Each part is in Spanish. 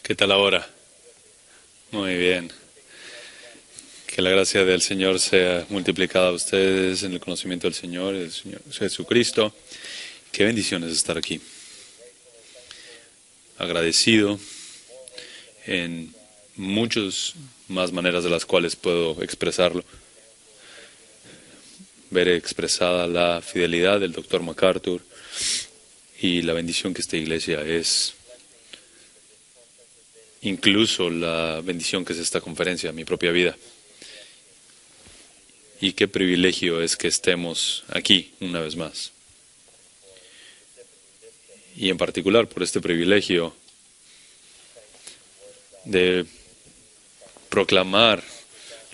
¿Qué tal ahora? Muy bien. Que la gracia del Señor sea multiplicada a ustedes en el conocimiento del Señor Jesucristo. Qué bendición es estar aquí. Agradecido en muchas más maneras de las cuales puedo expresarlo. Ver expresada la fidelidad del Dr. MacArthur y la bendición que esta iglesia es. Incluso la bendición que es esta conferencia, mi propia vida. Y qué privilegio es que estemos aquí una vez más. Y en particular por este privilegio de proclamar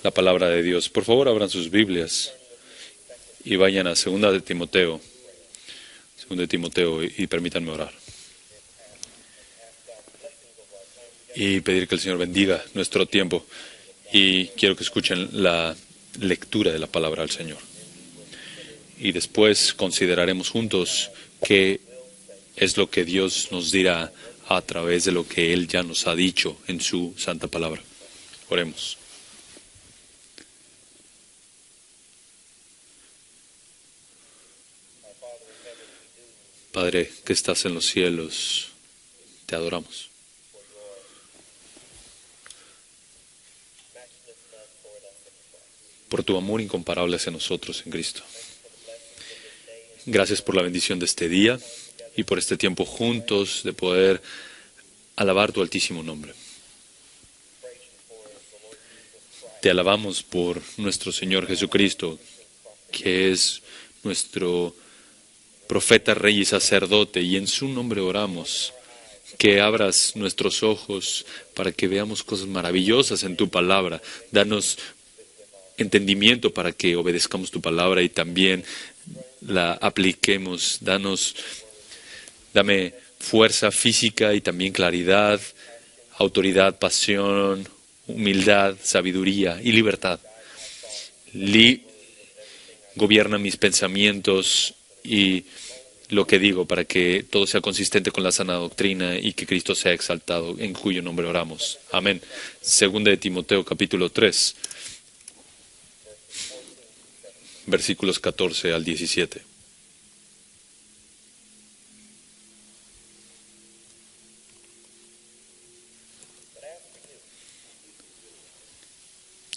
la palabra de Dios. Por favor, abran sus Biblias y vayan a 2 de Timoteo. 2 de Timoteo y permítanme orar. Y pedir que el Señor bendiga nuestro tiempo. Y quiero que escuchen la lectura de la palabra del Señor. Y después consideraremos juntos qué es lo que Dios nos dirá a través de lo que Él ya nos ha dicho en su santa palabra. Oremos. Padre, que estás en los cielos, te adoramos. Por tu amor incomparable hacia nosotros en Cristo. Gracias por la bendición de este día y por este tiempo juntos de poder alabar tu altísimo nombre. Te alabamos por nuestro Señor Jesucristo, que es nuestro profeta, rey y sacerdote, y en su nombre oramos que abras nuestros ojos para que veamos cosas maravillosas en tu palabra. Danos entendimiento para que obedezcamos tu palabra y también la apliquemos. Dame fuerza física y también claridad, autoridad, pasión, humildad, sabiduría y libertad. Gobierna mis pensamientos y lo que digo para que todo sea consistente con la sana doctrina y que Cristo sea exaltado, en cuyo nombre oramos. Amén. 2 de Timoteo capítulo 3. Versículos 14 al 17.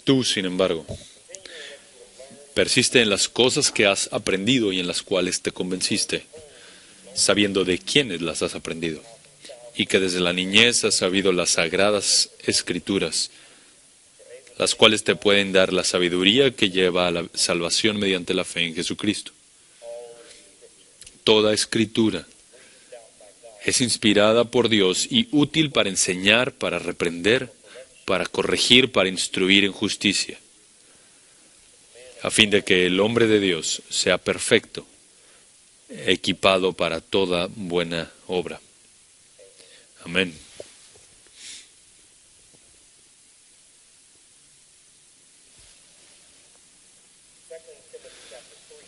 Tú, sin embargo, persiste en las cosas que has aprendido y en las cuales te convenciste, sabiendo de quiénes las has aprendido, y que desde la niñez has sabido las sagradas escrituras, las cuales te pueden dar la sabiduría que lleva a la salvación mediante la fe en Jesucristo. Toda escritura es inspirada por Dios y útil para enseñar, para reprender, para corregir, para instruir en justicia, a fin de que el hombre de Dios sea perfecto, equipado para toda buena obra. Amén.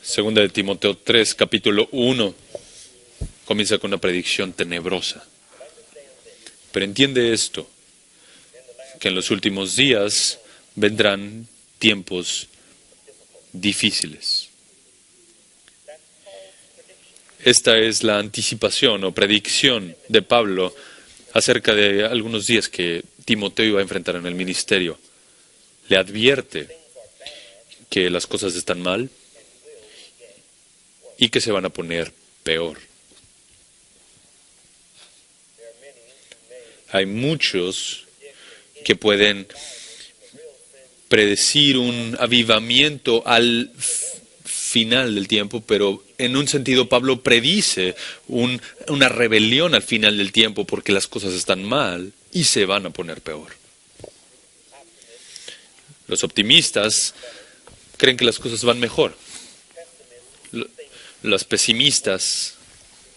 Segunda de Timoteo 3, capítulo 1, comienza con una predicción tenebrosa. Pero entiende esto, que en los últimos días vendrán tiempos difíciles. Esta es la anticipación o predicción de Pablo acerca de algunos días que Timoteo iba a enfrentar en el ministerio. Le advierte que las cosas están mal y que se van a poner peor. Hay muchos que pueden predecir un avivamiento al final del tiempo, pero en un sentido Pablo predice una rebelión al final del tiempo porque las cosas están mal y se van a poner peor. Los optimistas creen que las cosas van mejor. Los pesimistas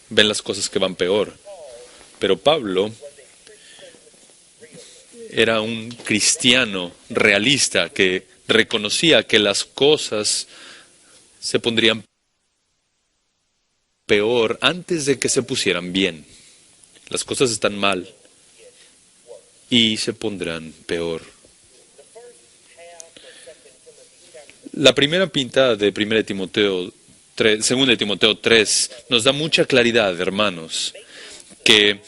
ven las cosas que van peor. Pero Pablo era un cristiano realista que reconocía que las cosas se pondrían peor antes de que se pusieran bien. Las cosas están mal y se pondrán peor. La primera pintada de 2 Timoteo 3 nos da mucha claridad, hermanos, que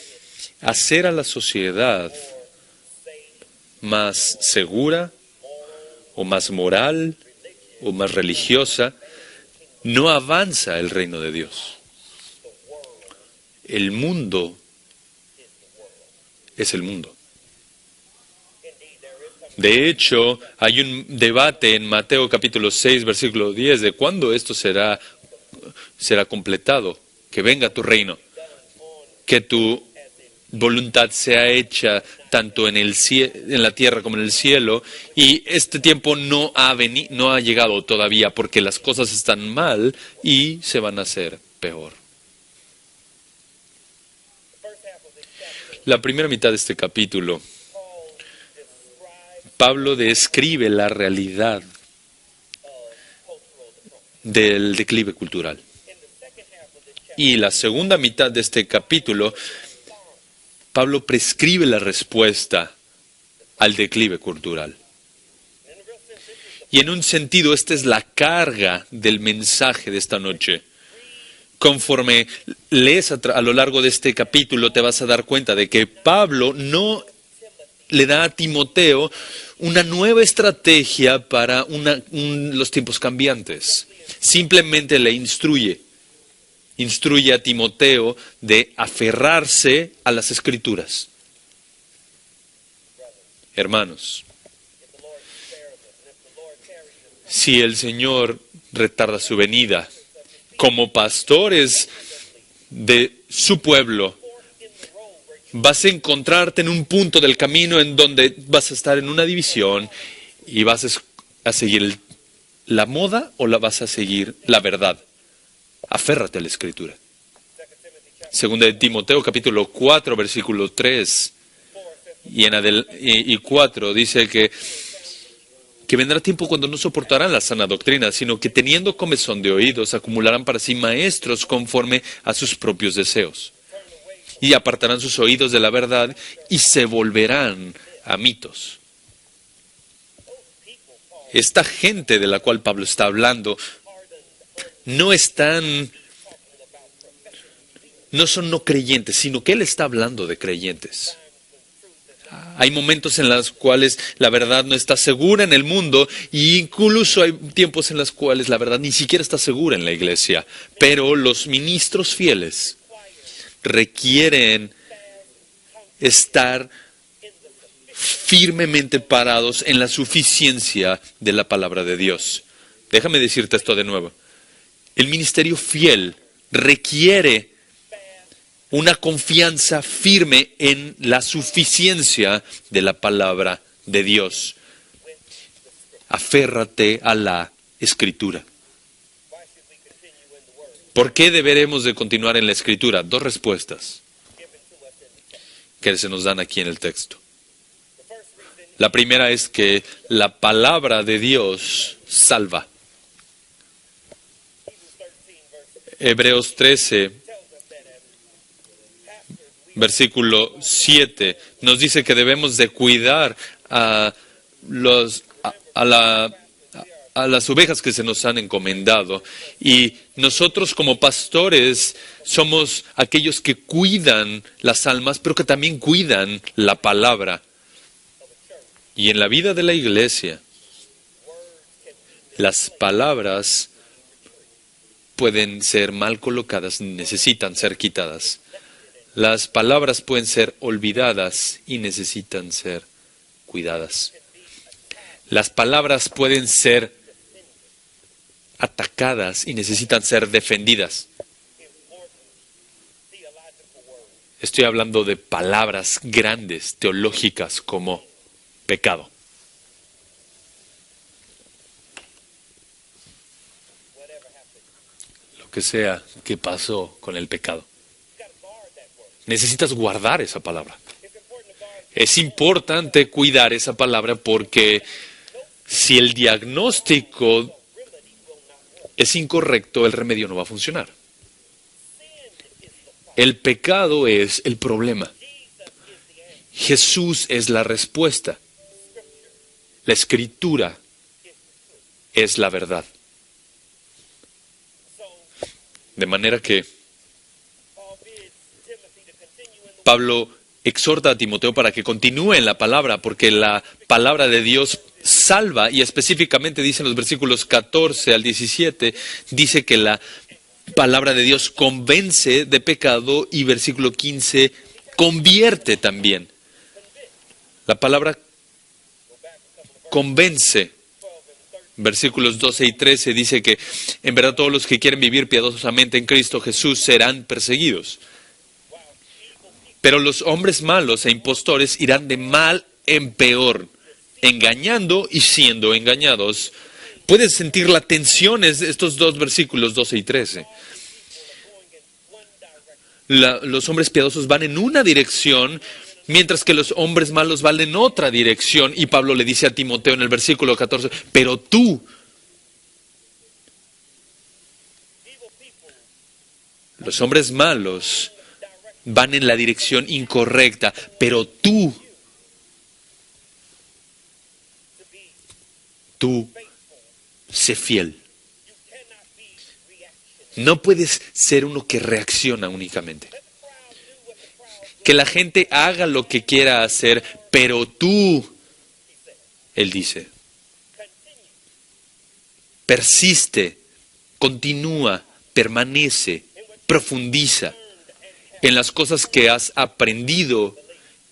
hacer a la sociedad más segura o más moral o más religiosa no avanza el reino de Dios. El mundo es el mundo. De hecho, hay un debate en Mateo capítulo 6, versículo 10, de cuándo esto será completado, que venga tu reino, que tu voluntad sea hecha tanto en la tierra como en el cielo, y este tiempo no ha llegado todavía porque las cosas están mal y se van a hacer peor. La primera mitad de este capítulo, Pablo describe la realidad del declive cultural. Y la segunda mitad de este capítulo, Pablo prescribe la respuesta al declive cultural. Y en un sentido, esta es la carga del mensaje de esta noche. Conforme lees a lo largo de este capítulo, te vas a dar cuenta de que Pablo no le da a Timoteo una nueva estrategia para los tiempos cambiantes. Simplemente le instruye a Timoteo de aferrarse a las Escrituras. Hermanos, si el Señor retarda su venida, como pastores de su pueblo, vas a encontrarte en un punto del camino en donde vas a estar en una división y vas a seguir la moda o vas a seguir la verdad. Aférrate a la Escritura. Segunda de Timoteo, capítulo 4, versículo 3 y 4, dice que vendrá tiempo cuando no soportarán la sana doctrina, sino que teniendo comezón de oídos, acumularán para sí maestros conforme a sus propios deseos. Y apartarán sus oídos de la verdad y se volverán a mitos. Esta gente de la cual Pablo está hablando no son no creyentes, sino que él está hablando de creyentes. Hay momentos en los cuales la verdad no está segura en el mundo, e incluso hay tiempos en los cuales la verdad ni siquiera está segura en la iglesia. Pero los ministros fieles requieren estar firmemente parados en la suficiencia de la palabra de Dios. Déjame decirte esto de nuevo. El ministerio fiel requiere una confianza firme en la suficiencia de la palabra de Dios. Aférrate a la Escritura. ¿Por qué deberemos de continuar en la Escritura? 2 respuestas que se nos dan aquí en el texto. La primera es que la palabra de Dios salva. Hebreos 13, versículo 7, nos dice que debemos de cuidar a las ovejas que se nos han encomendado. Y nosotros como pastores somos aquellos que cuidan las almas, pero que también cuidan la palabra. Y en la vida de la iglesia, las palabras pueden ser mal colocadas, necesitan ser quitadas. Las palabras pueden ser olvidadas y necesitan ser cuidadas. Las palabras pueden ser atacadas y necesitan ser defendidas. Estoy hablando de palabras grandes, teológicas, como pecado. Lo que sea que pasó con el pecado. Necesitas guardar esa palabra. Es importante cuidar esa palabra porque si el diagnóstico es incorrecto, el remedio no va a funcionar. El pecado es el problema. Jesús es la respuesta. La Escritura es la verdad. De manera que Pablo exhorta a Timoteo para que continúe en la palabra, porque la palabra de Dios salva, y específicamente dice en los versículos 14 al 17, dice que la palabra de Dios convence de pecado, y versículo 15, convierte también. La palabra convence. Versículos 12 y 13 dice que en verdad todos los que quieren vivir piadosamente en Cristo Jesús serán perseguidos. Pero los hombres malos e impostores irán de mal en peor, engañando y siendo engañados. Puedes sentir la tensión en estos dos versículos 12 y 13. Los hombres piadosos van en una dirección, mientras que los hombres malos van en otra dirección. Y Pablo le dice a Timoteo en el versículo 14, pero tú, los hombres malos van en la dirección incorrecta, pero tú sé fiel. No puedes ser uno que reacciona únicamente. Que la gente haga lo que quiera hacer, pero tú, él dice, persiste, continúa, permanece, profundiza en las cosas que has aprendido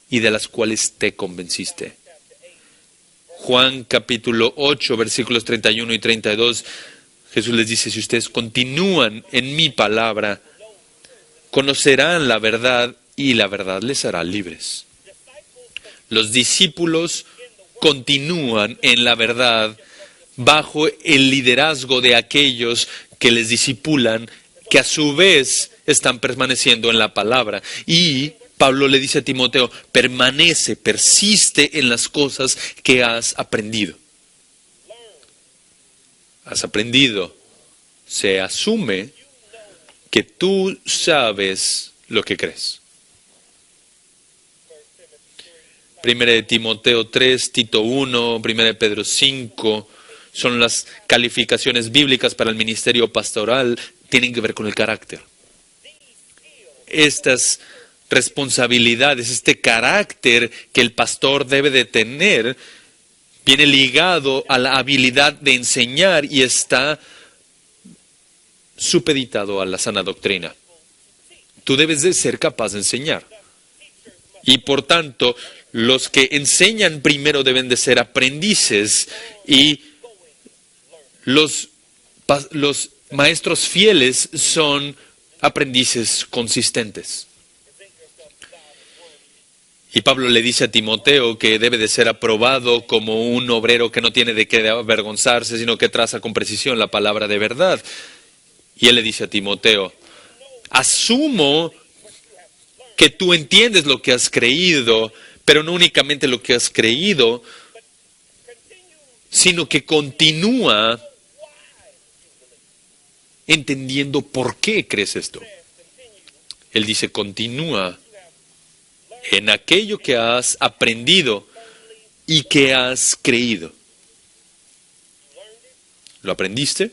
y de las cuales te convenciste. Juan capítulo 8, versículos 31 y 32, Jesús les dice, si ustedes continúan en mi palabra, conocerán la verdad y la verdad les hará libres. Los discípulos continúan en la verdad bajo el liderazgo de aquellos que les discipulan, que a su vez están permaneciendo en la palabra. Y Pablo le dice a Timoteo, permanece, persiste en las cosas que has aprendido. Has aprendido. Se asume que tú sabes lo que crees. 1 de Timoteo 3, Tito 1, 1 de Pedro 5, son las calificaciones bíblicas para el ministerio pastoral, tienen que ver con el carácter. Estas responsabilidades, este carácter que el pastor debe de tener, viene ligado a la habilidad de enseñar y está supeditado a la sana doctrina. Tú debes de ser capaz de enseñar. Y por tanto, los que enseñan primero deben de ser aprendices, y los maestros fieles son aprendices consistentes. Y Pablo le dice a Timoteo que debe de ser aprobado como un obrero que no tiene de qué avergonzarse, sino que traza con precisión la palabra de verdad. Y él le dice a Timoteo, asumo que tú entiendes lo que has creído, pero no únicamente lo que has creído, sino que continúa entendiendo por qué crees esto. Él dice, continúa en aquello que has aprendido y que has creído. ¿Lo aprendiste?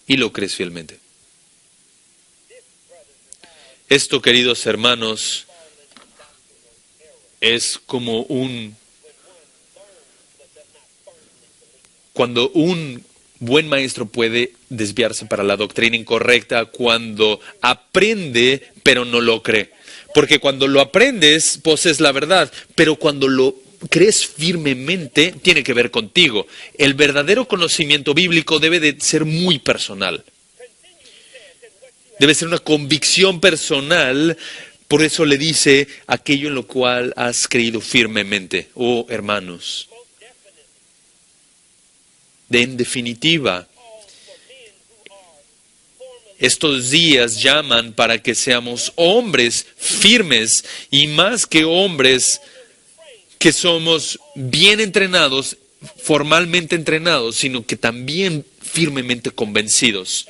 Y lo crees fielmente. Esto, queridos hermanos, es como cuando un buen maestro puede desviarse para la doctrina incorrecta, cuando aprende pero no lo cree. Porque cuando lo aprendes, posees la verdad, pero cuando lo crees firmemente, tiene que ver contigo. El verdadero conocimiento bíblico debe de ser muy personal. Debe ser una convicción personal. Por eso le dice aquello en lo cual has creído firmemente. Oh, hermanos. En definitiva, estos días llaman para que seamos hombres firmes, y más que hombres que somos bien entrenados, formalmente entrenados, sino que también firmemente convencidos.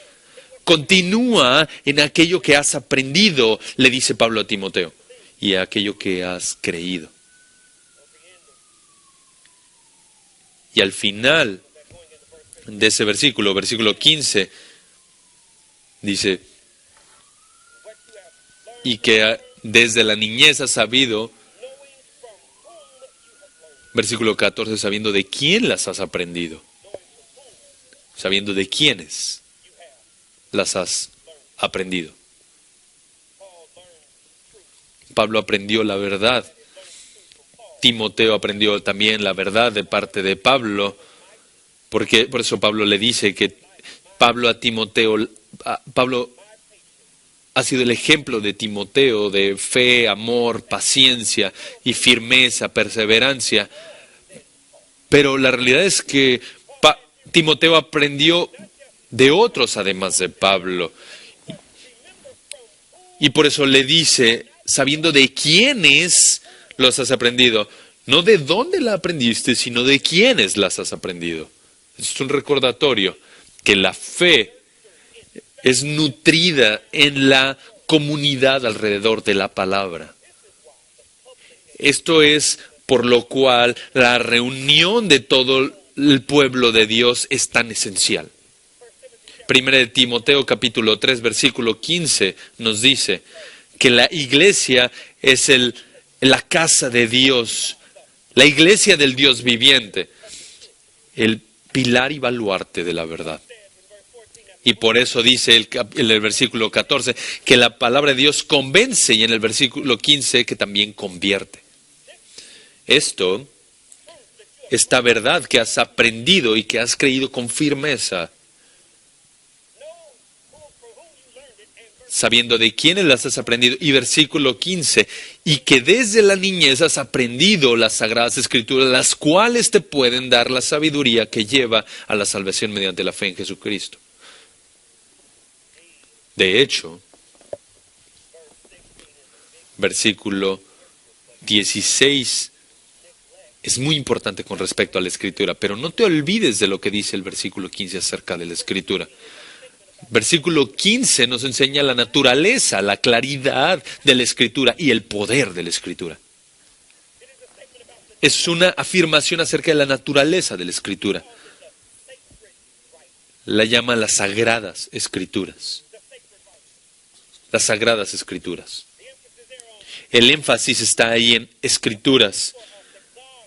Continúa en aquello que has aprendido, le dice Pablo a Timoteo, y aquello que has creído. Y al final de ese versículo, versículo 15, dice, y que desde la niñez has sabido, versículo 14, sabiendo de quién las has aprendido, sabiendo de quiénes las has aprendido. Pablo aprendió la verdad. Timoteo aprendió también la verdad de parte de Pablo, porque por eso Pablo le dice que Pablo ha sido el ejemplo de Timoteo de fe, amor, paciencia y firmeza, perseverancia. Pero la realidad es que Timoteo aprendió de otros además de Pablo. Y por eso le dice, sabiendo de quiénes los has aprendido. No de dónde la aprendiste, sino de quiénes las has aprendido. Es un recordatorio que la fe es nutrida en la comunidad alrededor de la palabra. Esto es por lo cual la reunión de todo el pueblo de Dios es tan esencial. Primera de Timoteo capítulo 3 versículo 15 nos dice que la iglesia es la casa de Dios, la iglesia del Dios viviente, el pilar y baluarte de la verdad. Y por eso dice en el versículo 14 que la palabra de Dios convence, y en el versículo 15 que también convierte. Esta verdad que has aprendido y que has creído con firmeza, sabiendo de quiénes las has aprendido. Y versículo 15, y que desde la niñez has aprendido las Sagradas Escrituras, las cuales te pueden dar la sabiduría que lleva a la salvación mediante la fe en Jesucristo. De hecho, versículo 16 es muy importante con respecto a la Escritura, pero no te olvides de lo que dice el versículo 15 acerca de la Escritura. Versículo 15 nos enseña la naturaleza, la claridad de la Escritura y el poder de la Escritura. Es una afirmación acerca de la naturaleza de la Escritura. La llama las Sagradas Escrituras. Las Sagradas Escrituras. El énfasis está ahí en Escrituras.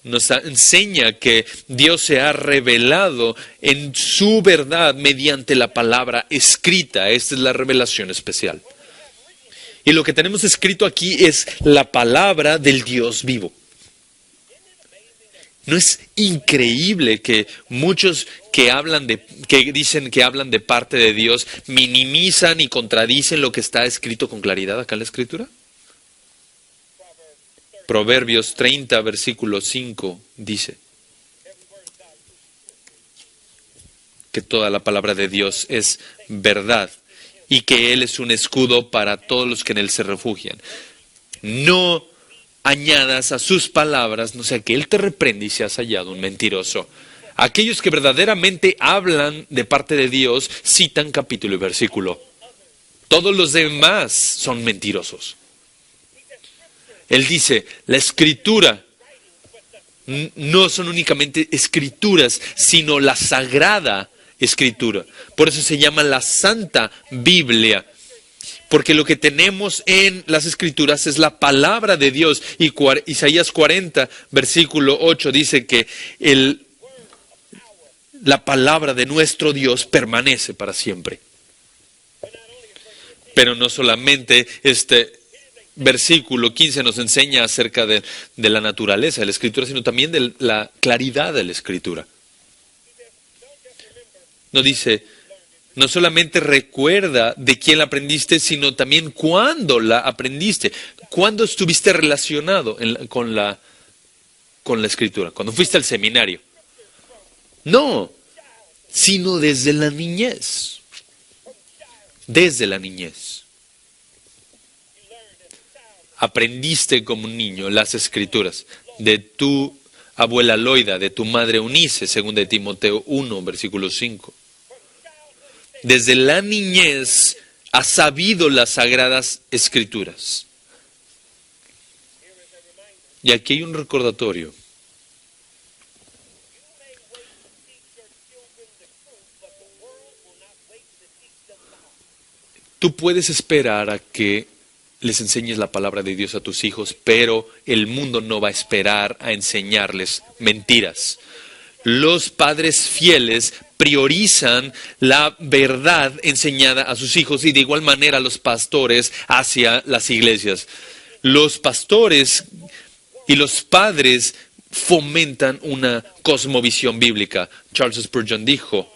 Nos enseña que Dios se ha revelado en su verdad mediante la palabra escrita. Esta es la revelación especial. Y lo que tenemos escrito aquí es la palabra del Dios vivo. ¿No es increíble que muchos que dicen que hablan de parte de Dios minimizan y contradicen lo que está escrito con claridad acá en la Escritura? Proverbios 30, versículo 5 dice que toda la palabra de Dios es verdad y que Él es un escudo para todos los que en Él se refugian. No añadas a sus palabras, no sea que Él te reprende y seas hallado un mentiroso. Aquellos que verdaderamente hablan de parte de Dios citan capítulo y versículo. Todos los demás son mentirosos. Él dice, la Escritura no son únicamente escrituras, sino la Sagrada Escritura. Por eso se llama la Santa Biblia. Porque lo que tenemos en las Escrituras es la palabra de Dios. Y Isaías 40, versículo 8, dice que la palabra de nuestro Dios permanece para siempre. Pero no solamente versículo 15 nos enseña acerca de la naturaleza de la Escritura, sino también de la claridad de la Escritura. No dice, no solamente recuerda de quién la aprendiste, sino también cuándo la aprendiste, cuándo estuviste relacionado con la Escritura, cuando fuiste al seminario. No, sino desde la niñez. Desde la niñez. Aprendiste como un niño las Escrituras de tu abuela Loida, de tu madre Eunice, según de Timoteo 1, versículo 5. desde la niñez ha sabido las sagradas escrituras. Y aquí hay un recordatorio. Tú puedes esperar a que les enseñes la palabra de Dios a tus hijos, pero el mundo no va a esperar a enseñarles mentiras. Los padres fieles priorizan la verdad enseñada a sus hijos y de igual manera los pastores hacia las iglesias. Los pastores y los padres fomentan una cosmovisión bíblica. Charles Spurgeon dijo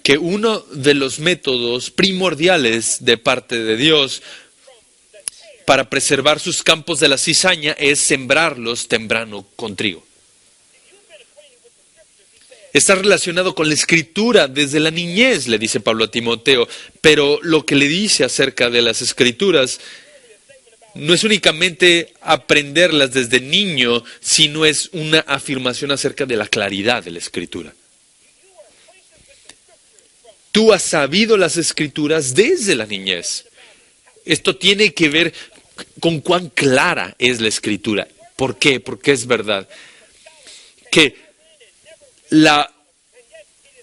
que uno de los métodos primordiales de parte de Dios para preservar sus campos de la cizaña es sembrarlos temprano con trigo. Está relacionado con la Escritura desde la niñez, le dice Pablo a Timoteo, pero lo que le dice acerca de las Escrituras no es únicamente aprenderlas desde niño, sino es una afirmación acerca de la claridad de la Escritura. Tú has sabido las Escrituras desde la niñez. Esto tiene que ver con cuán clara es la Escritura. ¿Por qué? Porque es verdad que la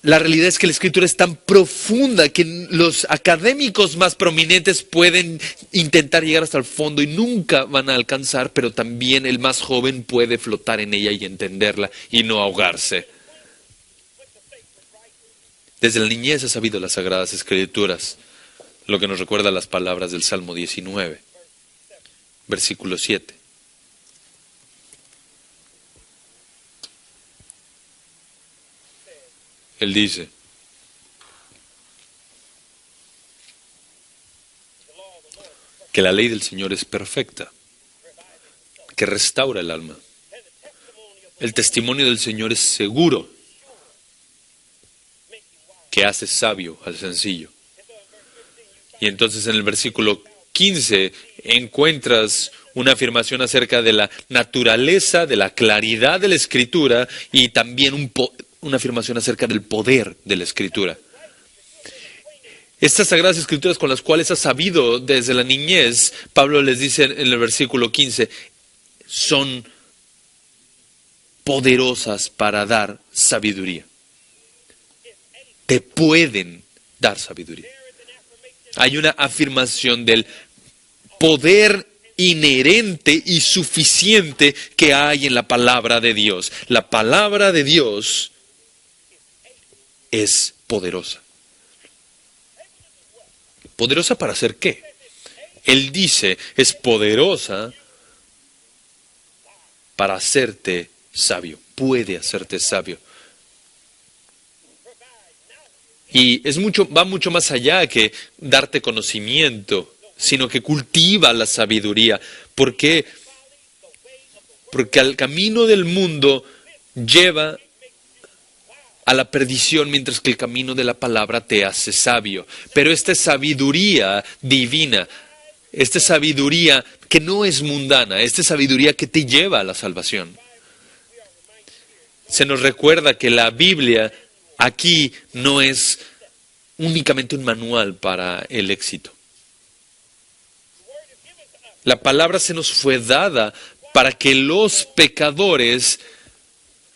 realidad es que la Escritura es tan profunda que los académicos más prominentes pueden intentar llegar hasta el fondo y nunca van a alcanzar, pero también el más joven puede flotar en ella y entenderla y no ahogarse. Desde la niñez he sabido las Sagradas Escrituras, lo que nos recuerda las palabras del Salmo 19, versículo 7. Él dice, que la ley del Señor es perfecta, que restaura el alma. El testimonio del Señor es seguro, que hace sabio al sencillo. Y entonces en el versículo 15 encuentras una afirmación acerca de la naturaleza, de la claridad de la Escritura y también una afirmación acerca del poder de la Escritura. Estas sagradas Escrituras con las cuales has sabido desde la niñez, Pablo les dice en el versículo 15, son poderosas para dar sabiduría. Te pueden dar sabiduría. Hay una afirmación del poder inherente y suficiente que hay en la palabra de Dios. La palabra de Dios es poderosa. ¿Poderosa para hacer qué? Él dice, es poderosa para hacerte sabio. Puede hacerte sabio. Y va mucho más allá que darte conocimiento, sino que cultiva la sabiduría. ¿Por qué? Porque al camino del mundo lleva a la perdición, mientras que el camino de la palabra te hace sabio. Pero esta sabiduría divina, esta sabiduría que no es mundana, esta sabiduría que te lleva a la salvación. Se nos recuerda que la Biblia aquí no es únicamente un manual para el éxito. La palabra se nos fue dada para que los pecadores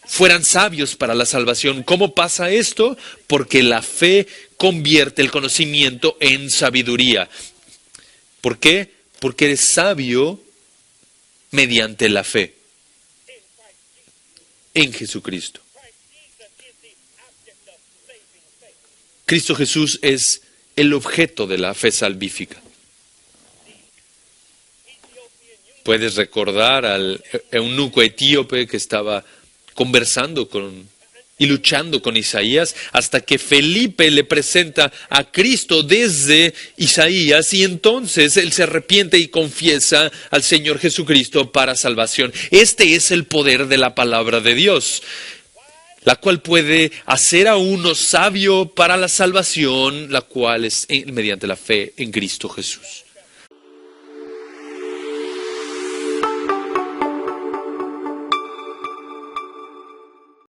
fueran sabios para la salvación. ¿Cómo pasa esto? Porque la fe convierte el conocimiento en sabiduría. ¿Por qué? Porque eres sabio mediante la fe en Jesucristo. Cristo Jesús es el objeto de la fe salvífica. Puedes recordar al eunuco etíope que estaba conversando y luchando con Isaías hasta que Felipe le presenta a Cristo desde Isaías y entonces él se arrepiente y confiesa al Señor Jesucristo para salvación. Este es el poder de la palabra de Dios, la cual puede hacer a uno sabio para la salvación, la cual es mediante la fe en Cristo Jesús.